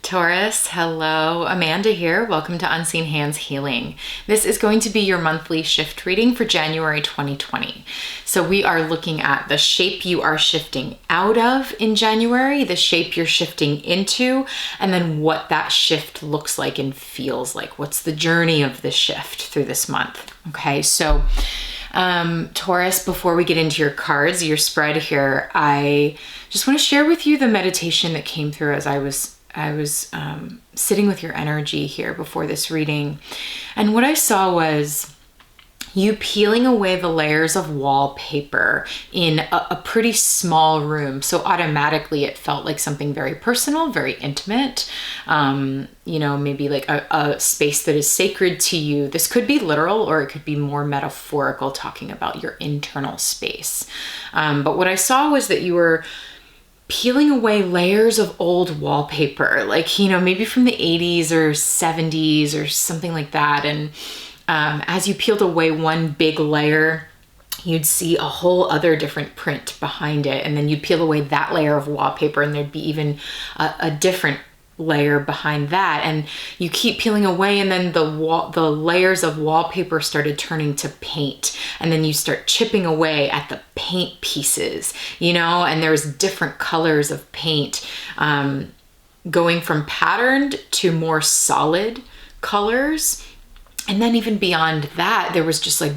Taurus, hello, Amanda here. Welcome to Unseen Hands Healing. This is going to be your monthly shift reading for January 2020. So we are looking at the shape you are shifting out of in January, the shape you're shifting into, and then what that shift looks like and feels like. What's the journey of the shift through this month? Okay, so Taurus, before we get into your cards, your spread here, I just want to share with you the meditation that came through as I was sitting with your energy here before this reading. And what I saw was you peeling away the layers of wallpaper in a pretty small room. So automatically it felt like something very personal, very intimate. Maybe like a space that is sacred to you. This could be literal or it could be more metaphorical, talking about your internal space. But what I saw was that you were peeling away layers of old wallpaper, like, maybe from the 80s or 70s or something like that. And as you peeled away one big layer, you'd see a whole other different print behind it. And then you'd peel away that layer of wallpaper and there'd be even a different layer behind that, and you keep peeling away, and then the layers of wallpaper started turning to paint, and then you start chipping away at the paint pieces, and there's different colors of paint, going from patterned to more solid colors. And then even beyond that, there was just like,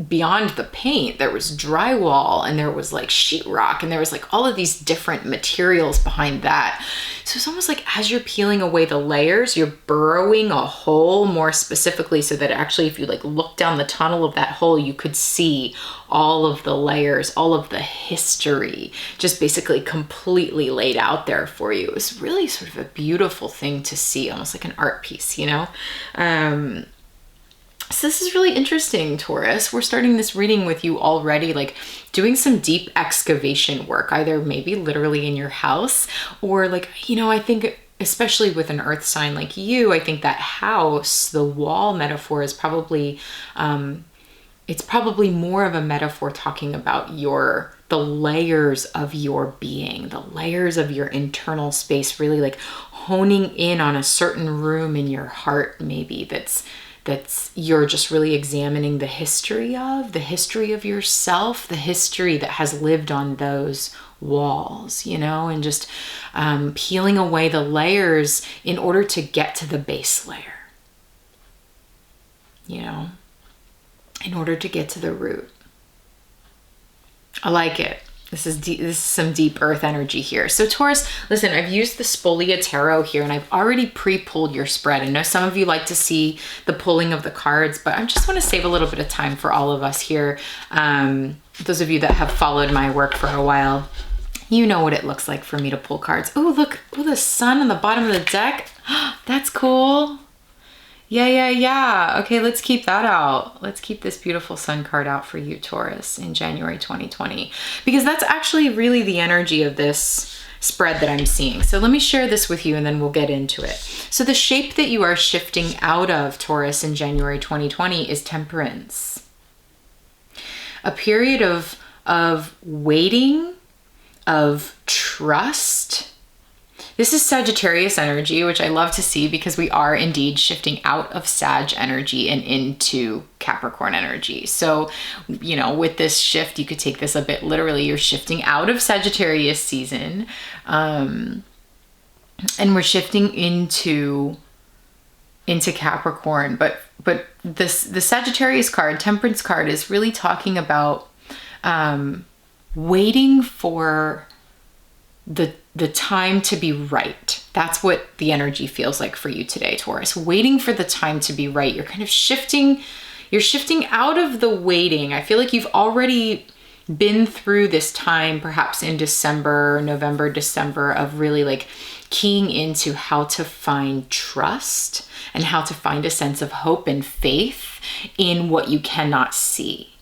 beyond the paint, there was drywall, and there was like sheetrock, and there was like all of these different materials behind that. So it's almost like as you're peeling away the layers, you're burrowing a hole more specifically, so that actually if you like look down the tunnel of that hole, you could see all of the layers, all of the history, just basically completely laid out there for you. It was really sort of a beautiful thing to see, almost like an art piece, So this is really interesting, Taurus. We're starting this reading with you already, like doing some deep excavation work, either maybe literally in your house, or like, I think especially with an earth sign like you, I think that house, the wall metaphor is probably, it's probably more of a metaphor talking about the layers of your being, the layers of your internal space, really like honing in on a certain room in your heart, maybe that's you're just really examining the history of yourself, the history that has lived on those walls, and just peeling away the layers in order to get to the base layer, in order to get to the root. I like it. This is some deep earth energy here. So Taurus, listen, I've used the Spolia Tarot here, and I've already pre-pulled your spread. I know some of you like to see the pulling of the cards, but I just want to save a little bit of time for all of us here. Those of you that have followed my work for a while, you know what it looks like for me to pull cards. Oh, look, the sun on the bottom of the deck. That's cool. Yeah. Okay, let's keep that out. Let's keep this beautiful sun card out for you, Taurus, in January 2020, because that's actually really the energy of this spread that I'm seeing. So let me share this with you and then we'll get into it. So the shape that you are shifting out of, Taurus, in January 2020 is temperance. A period of waiting, of trust. This is Sagittarius energy, which I love to see because we are indeed shifting out of Sag energy and into Capricorn energy. So, with this shift, you could take this a bit literally. You're shifting out of Sagittarius season, and we're shifting into Capricorn. But the Sagittarius card, Temperance card, is really talking about waiting for the time to be right. That's what the energy feels like for you today, Taurus. Waiting for the time to be right. You're kind of shifting out of the waiting. I feel like you've already been through this time, perhaps in November, December, of really like keying into how to find trust and how to find a sense of hope and faith in what you cannot see,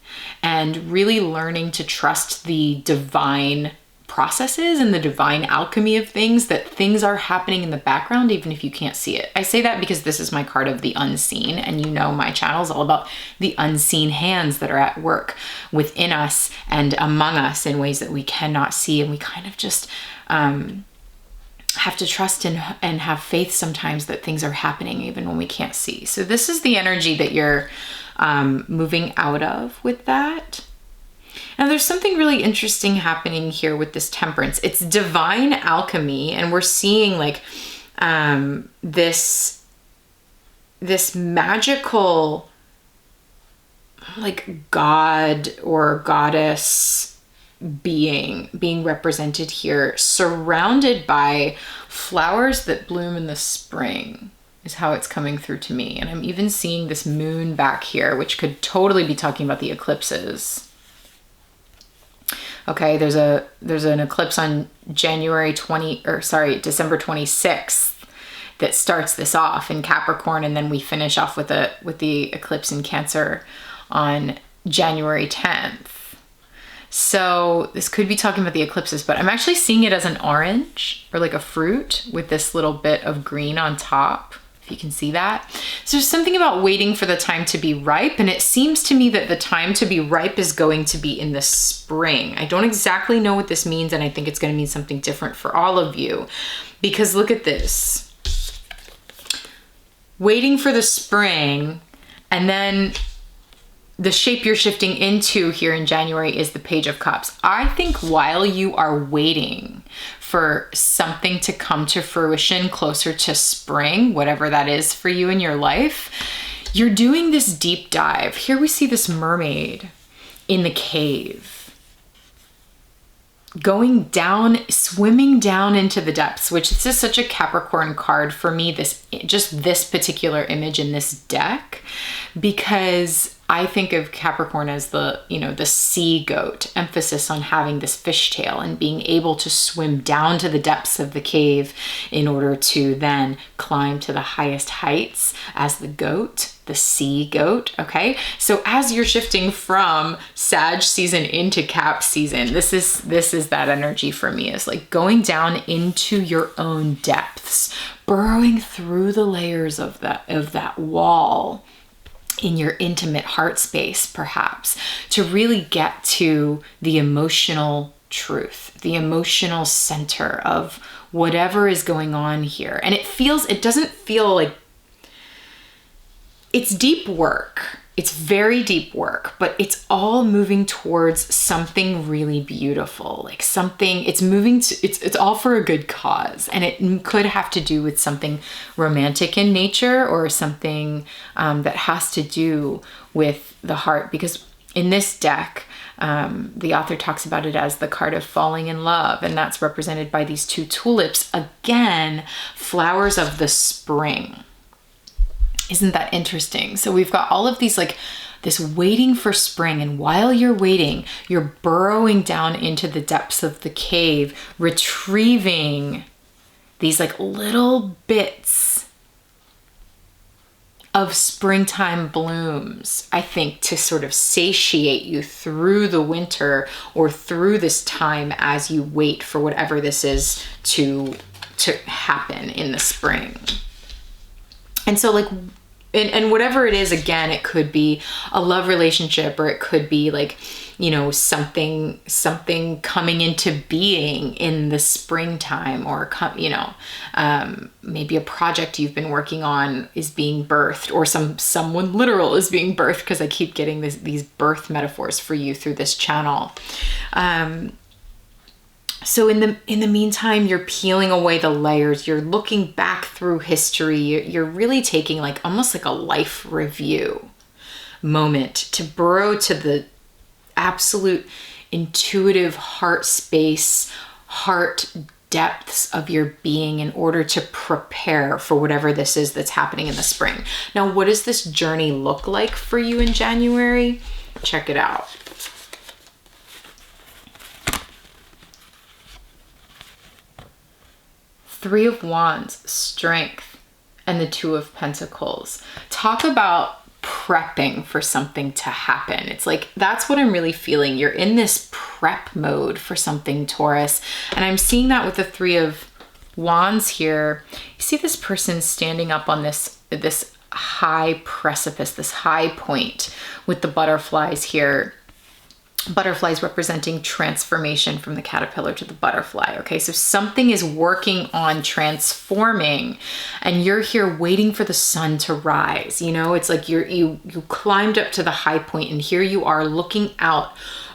and really learning to trust the divine processes and the divine alchemy of things, that things are happening in the background even if you can't see it. I say that because this is my card of the unseen, and my channel is all about the unseen hands that are at work within us and among us in ways that we cannot see, and we kind of just have to trust and have faith sometimes that things are happening even when we can't see. So this is the energy that you're moving out of with that. Now there's something really interesting happening here with this temperance. It's divine alchemy, and we're seeing like this magical like god or goddess being represented here, surrounded by flowers that bloom in the spring, is how it's coming through to me. And I'm even seeing this moon back here, which could totally be talking about the eclipses. Okay, there's an eclipse on December 26th that starts this off in Capricorn, and then we finish off with the eclipse in Cancer on January 10th. So this could be talking about the eclipses, but I'm actually seeing it as an orange or like a fruit with this little bit of green on top, if you can see that. So there's something about waiting for the time to be ripe, and it seems to me that the time to be ripe is going to be in the spring. I don't exactly know what this means, and I think it's going to mean something different for all of you, because look at this. Waiting for the spring, and then the shape you're shifting into here in January is the Page of Cups. I think while you are waiting for something to come to fruition closer to spring, whatever that is for you in your life, you're doing this deep dive. Here we see this mermaid in the cave, going down, swimming down into the depths, which this is such a Capricorn card for me, this particular image in this deck, because I think of Capricorn as the sea goat, emphasis on having this fishtail and being able to swim down to the depths of the cave in order to then climb to the highest heights as the goat, the sea goat. Okay, so as you're shifting from Sag season into Cap season, this is that energy for me, is like going down into your own depths, burrowing through the layers of that wall in your intimate heart space, perhaps, to really get to the emotional truth, the emotional center of whatever is going on here. And it doesn't feel like it's deep work. It's very deep work, but it's all moving towards something really beautiful, like something, it's all for a good cause. And it could have to do with something romantic in nature, or something that has to do with the heart, because in this deck, the author talks about it as the card of falling in love, and that's represented by these two tulips, again, flowers of the spring. Isn't that interesting? So we've got all of these, like this waiting for spring, and while you're waiting, you're burrowing down into the depths of the cave, retrieving these like little bits of springtime blooms, I think, to sort of satiate you through the winter, or through this time as you wait for whatever this is to happen in the spring. And so like, and whatever it is, again, it could be a love relationship, or it could be like, something coming into being in the springtime, or maybe a project you've been working on is being birthed, or someone literal is being birthed, because I keep getting these birth metaphors for you through this channel. So in the meantime, you're peeling away the layers, you're looking back through history, you're really taking like almost like a life review moment to burrow to the absolute intuitive heart space, heart depths of your being, in order to prepare for whatever this is that's happening in the spring. Now, what does this journey look like for you in January? Check it out. Three of Wands, strength, and the Two of Pentacles. Talk about prepping for something to happen. It's like, that's what I'm really feeling. You're in this prep mode for something, Taurus. And I'm seeing that with the Three of Wands here. You see this person standing up on this high precipice, this high point with the butterflies here. butterflies representing transformation from the caterpillar to the butterfly. Okay, so something is working on transforming, and you're here waiting for the sun to rise. You know, it's like you climbed up to the high point, and here you are looking out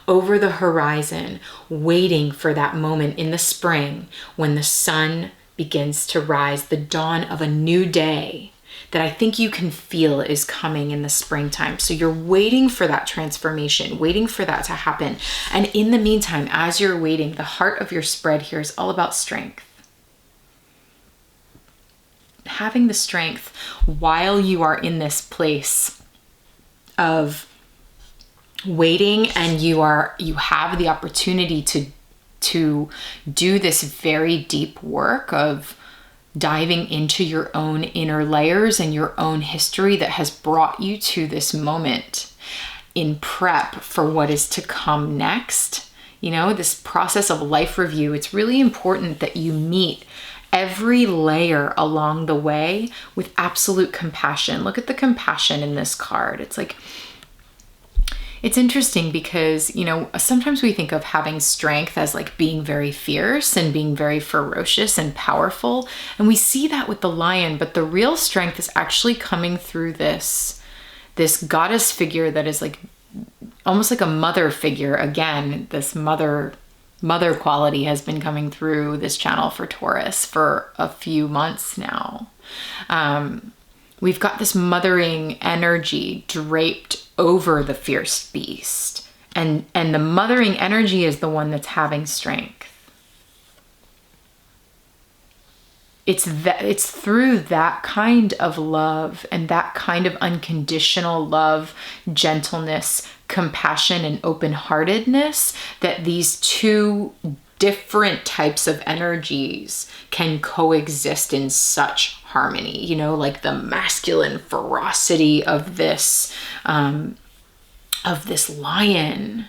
over the horizon, waiting for that moment in the spring when the sun begins to rise, the dawn of a new day that I think you can feel is coming in the springtime. So you're waiting for that transformation, waiting for that to happen. And in the meantime, as you're waiting, the heart of your spread here is all about strength. Having the strength while you are in this place of waiting, and you have the opportunity to do this very deep work of diving into your own inner layers and your own history that has brought you to this moment in prep for what is to come next. You know, this process of life review, it's really important that you meet every layer along the way with absolute compassion. Look at the compassion in this card. It's like, it's interesting because, you know, sometimes we think of having strength as like being very fierce and being very ferocious and powerful. And we see that with the lion, but the real strength is actually coming through this goddess figure that is like almost like a mother figure. Again, this mother quality has been coming through this channel for Taurus for a few months now. We've got this mothering energy draped over the fierce beast. And the mothering energy is the one that's having strength. It's through that kind of love and that kind of unconditional love, gentleness, compassion, and open-heartedness that these two different types of energies can coexist in such harmony. You know, like the masculine ferocity of this lion,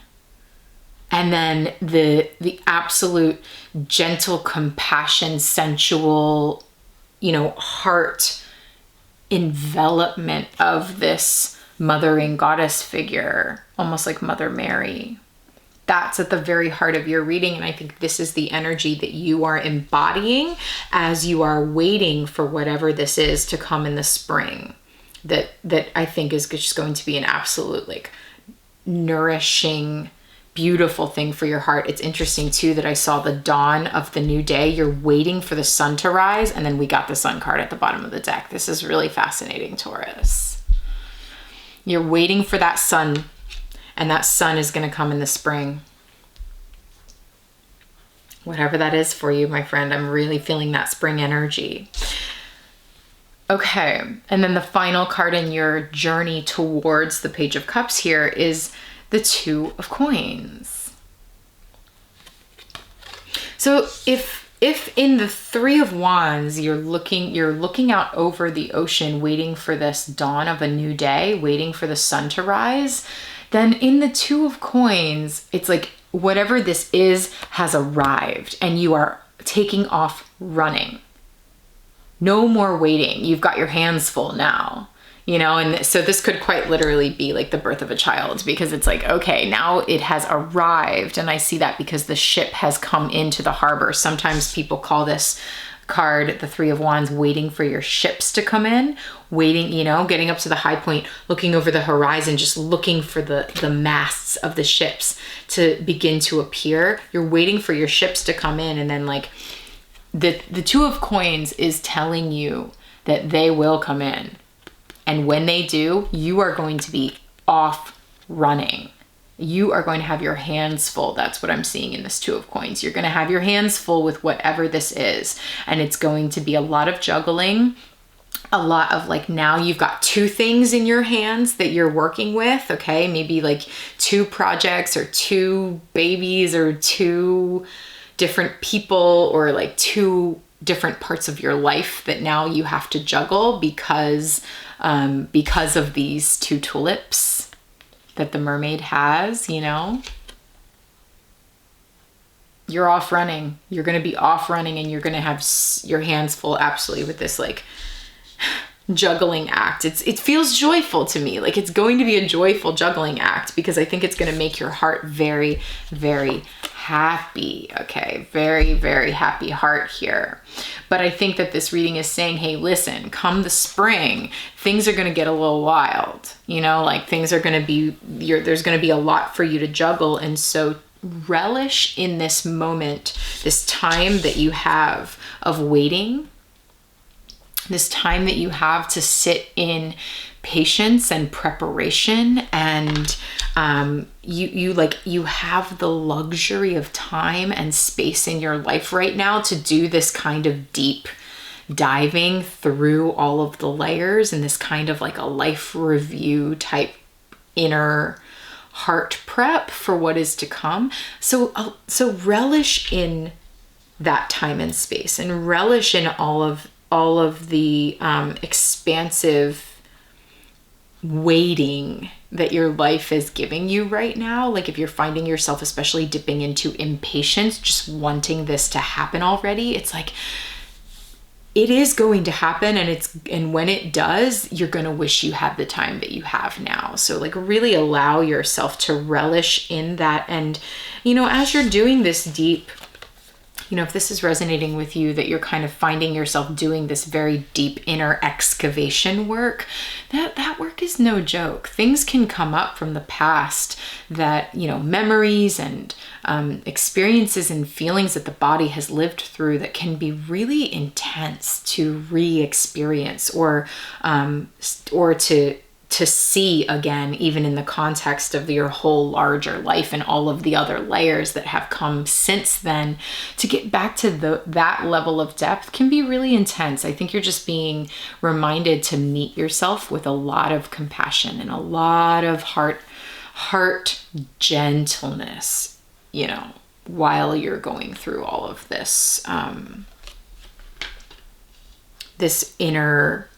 and then the absolute gentle compassion, sensual, you know, heart envelopment of this mothering goddess figure, almost like Mother Mary. That's at the very heart of your reading. And I think this is the energy that you are embodying as you are waiting for whatever this is to come in the spring. That I think is just going to be an absolute like nourishing, beautiful thing for your heart. It's interesting too that I saw the dawn of the new day. You're waiting for the sun to rise, and then we got the sun card at the bottom of the deck. This is really fascinating, Taurus. You're waiting for that sun, and that sun is going to come in the spring. Whatever that is for you, my friend, I'm really feeling that spring energy. Okay, and then the final card in your journey towards the Page of Cups here is the Two of Coins. So if in the Three of Wands, you're looking out over the ocean, waiting for this dawn of a new day, waiting for the sun to rise, then in the Two of Coins, it's like whatever this is has arrived, and you are taking off running. No more waiting. You've got your hands full now, you know, and so this could quite literally be like the birth of a child, because it's like, okay, now it has arrived. And I see that because the ship has come into the harbor. Sometimes people call this card, the Three of Wands, waiting for your ships to come in, waiting, you know, getting up to the high point, looking over the horizon, just looking for the masts of the ships to begin to appear. You're waiting for your ships to come in, and then like, the Two of Coins is telling you that they will come in. And when they do, you are going to be off running. You are going to have your hands full. That's what I'm seeing in this Two of Coins. You're going to have your hands full with whatever this is. And it's going to be a lot of juggling, a lot of like, now you've got two things in your hands that you're working with. Okay, maybe like two projects or two babies or two different people, or like two different parts of your life that now you have to juggle because of these two tulips that the mermaid has, you know. You're off running. You're going to be off running, and you're going to have your hands full absolutely with this like juggling act. It feels joyful to me. Like it's going to be a joyful juggling act because I think it's going to make your heart very, very happy. Okay. Very, very happy heart here. But I think that this reading is saying, hey, listen, come the spring, things are going to get a little wild, you know, like things are going to be, there's going to be a lot for you to juggle. And so relish in this moment, this time that you have of waiting, this time that you have to sit in patience and preparation, and you have the luxury of time and space in your life right now to do this kind of deep diving through all of the layers and this kind of like a life review type inner heart prep for what is to come. So relish in that time and space, and relish in all of the expansive waiting that your life is giving you right now. Like if you're finding yourself especially dipping into impatience, just wanting this to happen already, it's like it is going to happen, and when it does, you're going to wish you had the time that you have now. So like really allow yourself to relish in that. And you know, as you're doing this deep, you know, if this is resonating with you, that you're kind of finding yourself doing this very deep inner excavation work, that work is no joke. Things can come up from the past that, you know, memories and experiences and feelings that the body has lived through that can be really intense to re-experience or to see again, even in the context of your whole larger life and all of the other layers that have come since then. To get back to that level of depth can be really intense. I think you're just being reminded to meet yourself with a lot of compassion and a lot of heart gentleness, you know, while you're going through all of this, this inner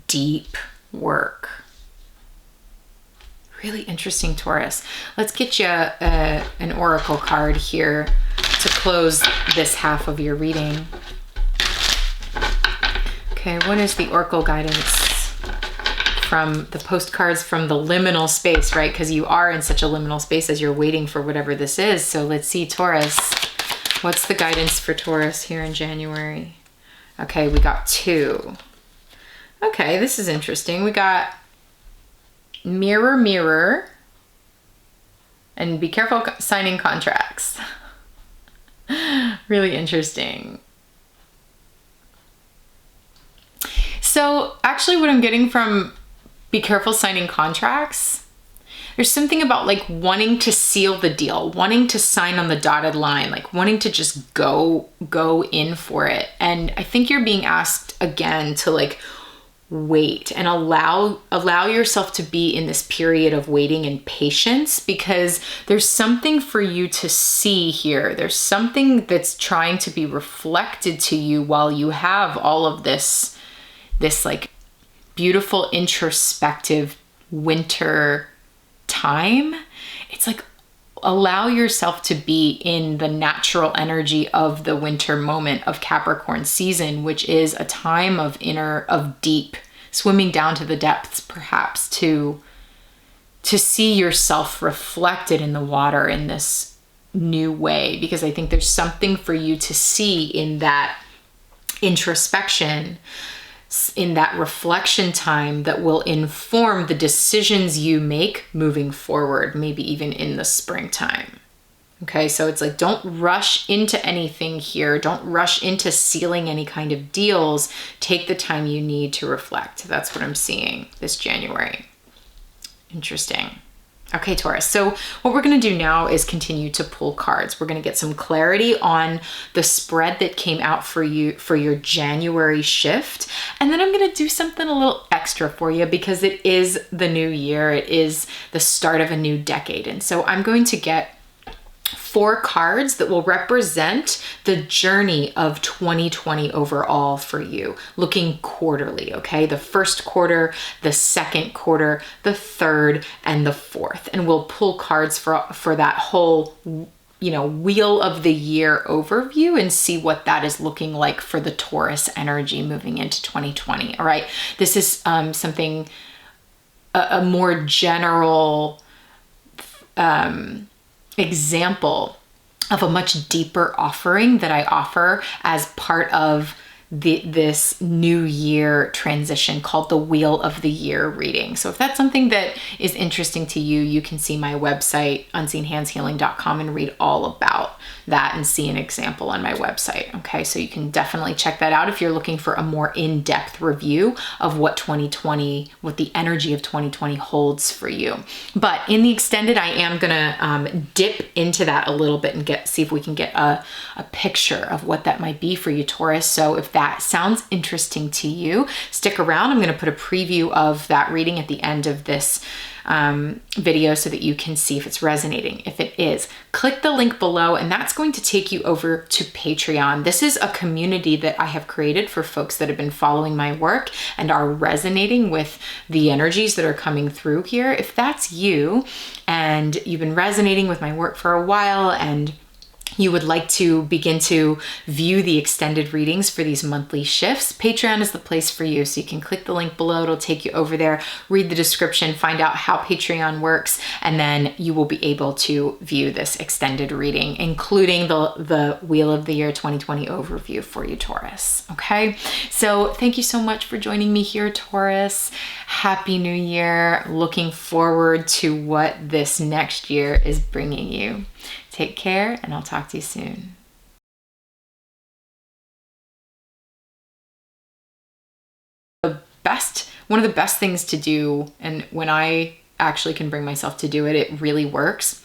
deep work. Really interesting, Taurus. Let's get you an oracle card here to close this half of your reading. Okay, what is the oracle guidance from the postcards from the liminal space, right? Because you are in such a liminal space as you're waiting for whatever this is. So let's see, Taurus. What's the guidance for Taurus here in January? Okay, we got 2. Okay, this is interesting. We got mirror, mirror, and be careful signing contracts. Really interesting. So actually what I'm getting from be careful signing contracts, there's something about like wanting to seal the deal, wanting to sign on the dotted line, like wanting to just go in for it. And I think you're being asked again to like wait and allow yourself to be in this period of waiting and patience, because there's something for you to see here. There's something that's trying to be reflected to you while you have all of this like beautiful introspective winter time. It's like allow yourself to be in the natural energy of the winter moment of Capricorn season, which is a time of deep swimming down to the depths, perhaps to see yourself reflected in the water in this new way, because I think there's something for you to see in that introspection, in that reflection time that will inform the decisions you make moving forward, maybe even in the springtime. Okay, so it's like, don't rush into anything here. Don't rush into sealing any kind of deals. Take the time you need to reflect. That's what I'm seeing this January. Interesting. Okay, Taurus. So what we're going to do now is continue to pull cards. We're going to get some clarity on the spread that came out for you for your January shift. And then I'm going to do something a little extra for you because it is the new year. It is the start of a new decade. And so I'm going to get 4 cards that will represent the journey of 2020 overall for you, looking quarterly, okay? The first quarter, the second quarter, the third, and the fourth. And we'll pull cards for that whole wheel of the year overview and see what that is looking like for the Taurus energy moving into 2020. All right. This is something, a more general example of a much deeper offering that I offer as part of this new year transition called the Wheel of the Year reading. So if that's something that is interesting to you, you can see my website, unseenhandshealing.com, and read all about that and see an example on my website. Okay, so you can definitely check that out if you're looking for a more in-depth review of what the energy of 2020 holds for you. But in the extended, I am gonna dip into that a little bit and see if we can get a picture of what that might be for you, Taurus. So if that sounds interesting to you, stick around. I'm going to put a preview of that reading at the end of this video so that you can see if it's resonating. If it is, click the link below and that's going to take you over to Patreon. This is a community that I have created for folks that have been following my work and are resonating with the energies that are coming through here. If that's you and you've been resonating with my work for a while and you would like to begin to view the extended readings for these monthly shifts, Patreon is the place for you. So you can click the link below. It'll take you over there, read the description, find out how Patreon works, and then you will be able to view this extended reading, including the Wheel of the Year 2020 overview for you, Taurus. Okay, so thank you so much for joining me here, Taurus. Happy New Year. Looking forward to what this next year is bringing you. Take care, and I'll talk to you soon. One of the best things to do, and when I actually can bring myself to do it, it really works,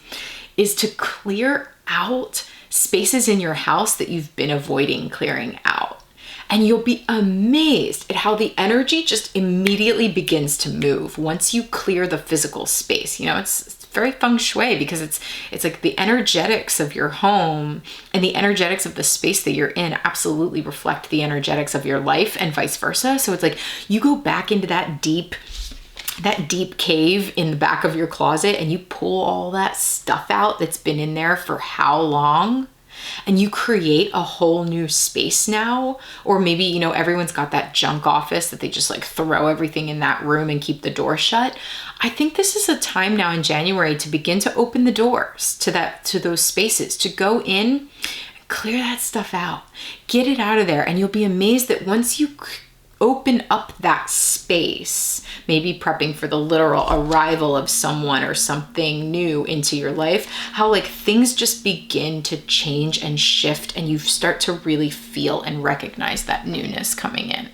is to clear out spaces in your house that you've been avoiding clearing out. And you'll be amazed at how the energy just immediately begins to move once you clear the physical space. It's very feng shui because it's like the energetics of your home and the energetics of the space that you're in absolutely reflect the energetics of your life and vice versa. So it's like you go back into that deep cave in the back of your closet and you pull all that stuff out that's been in there for how long? And you create a whole new space now. Or maybe, everyone's got that junk office that they just like throw everything in that room and keep the door shut. I think this is a time now in January to begin to open the doors to those spaces, to go in and clear that stuff out, get it out of there. And you'll be amazed that once you open up that space, maybe prepping for the literal arrival of someone or something new into your life, how like things just begin to change and shift and you start to really feel and recognize that newness coming in.